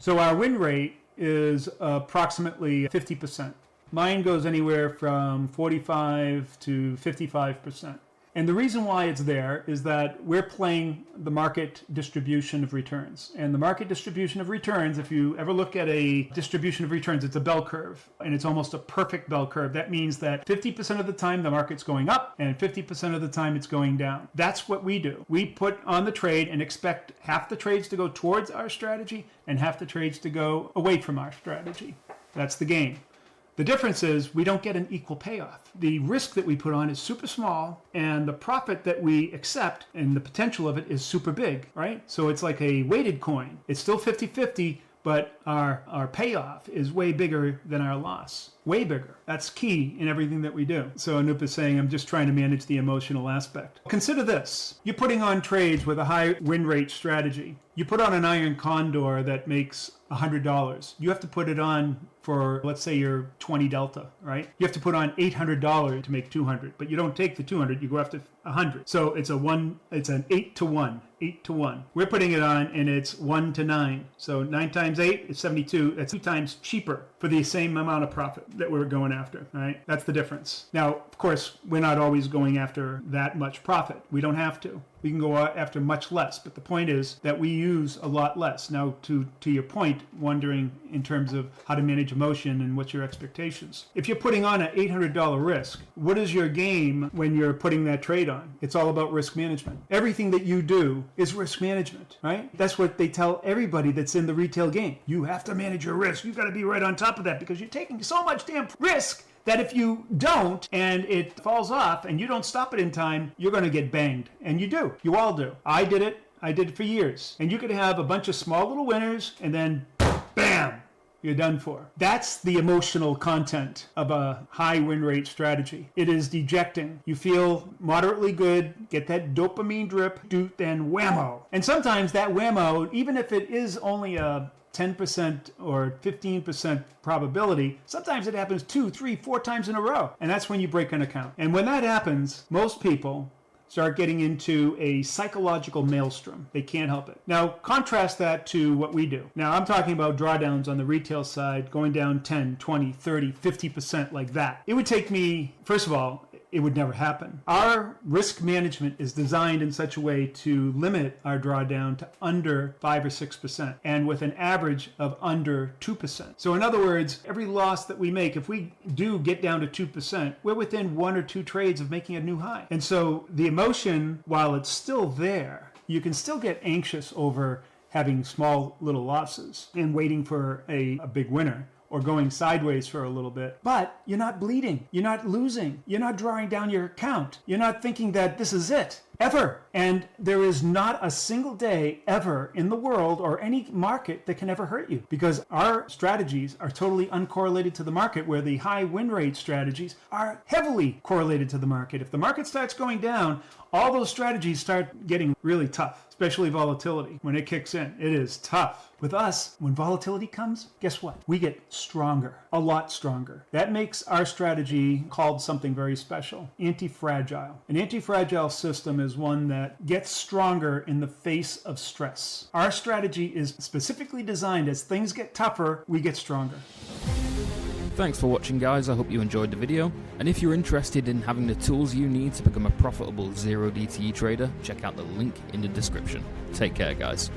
So our win rate is approximately 50%. Mine goes anywhere from 45 to 55%. And the reason why it's there is that we're playing the market distribution of returns. And the market distribution of returns, if you ever look at a distribution of returns, it's a bell curve. And it's almost a perfect bell curve. That means that 50% of the time the market's going up and 50% of the time it's going down. That's what we do. We put on the trade and expect half the trades to go towards our strategy and half the trades to go away from our strategy. That's the game. The difference is we don't get an equal payoff. The risk that we put on is super small and the profit that we accept and the potential of it is super big, right? So it's like a weighted coin. It's still 50-50, but our payoff is way bigger than our loss. Way bigger. That's key in everything that we do. So Anup is saying, I'm just trying to manage the emotional aspect. Consider this. You're putting on trades with a high win rate strategy. You put on an iron Condor that makes $100. You have to put it on for, let's say, your 20 delta, right? You have to put on $800 to make 200, but you don't take the 200, you go after 100. So it's an 8 to 1. 8 to 1. We're putting it on and it's 1 to 9. So 9 times 8 is 72. That's 2 times cheaper for the same amount of profit that we're going after, right? That's the difference. Now, of course, we're not always going after that much profit. We don't have to. We can go after much less, but the point is that we use a lot less. Now, to your point, wondering in terms of how to manage emotion and what's your expectations. If you're putting on an $800 risk, what is your game when you're putting that trade on? It's all about risk management. Everything that you do is risk management, right? That's what they tell everybody that's in the retail game. You have to manage your risk. You've got to be right on top of that because you're taking so much damn risk that if you don't and it falls off and you don't stop it in time, you're going to get banged. And you do. You all do. I did it. I did it for years. And you could have a bunch of small little winners and then bam, you're done for. That's the emotional content of a high win rate strategy. It is dejecting. You feel moderately good, get that dopamine drip, then whammo. And sometimes that whammo, even if it is only a 10% or 15% probability, sometimes it happens 2, 3, 4 times in a row. And that's when you break an account. And when that happens, most people start getting into a psychological maelstrom. They can't help it. Now, contrast that to what we do. Now, I'm talking about drawdowns on the retail side, going down 10, 20, 30, 50% like that. It would take me, first of all, it would never happen. Our risk management is designed in such a way to limit our drawdown to under 5 or 6% and with an average of under 2%. So in other words, every loss that we make, if we do get down to 2%, we're within 1 or 2 trades of making a new high. And so the emotion, while it's still there, you can still get anxious over having small little losses and waiting for a big winner, or going sideways for a little bit. But you're not bleeding. You're not losing. You're not drawing down your account. You're not thinking that this is it. Ever. And there is not a single day ever in the world or any market that can ever hurt you, because our strategies are totally uncorrelated to the market, where the high win rate strategies are heavily correlated to the market. If the market starts going down, all those strategies start getting really tough, especially volatility. When it kicks in, it is tough. With us, when volatility comes, guess what? We get stronger, a lot stronger. That makes our strategy called something very special, anti-fragile. An anti-fragile system is one that gets stronger in the face of stress. Our strategy is specifically designed as things get tougher, we get stronger. Thanks for watching, guys. I hope you enjoyed the video, and if you're interested in having the tools you need to become a profitable zero DTE trader, check out the link in the description. Take care, guys.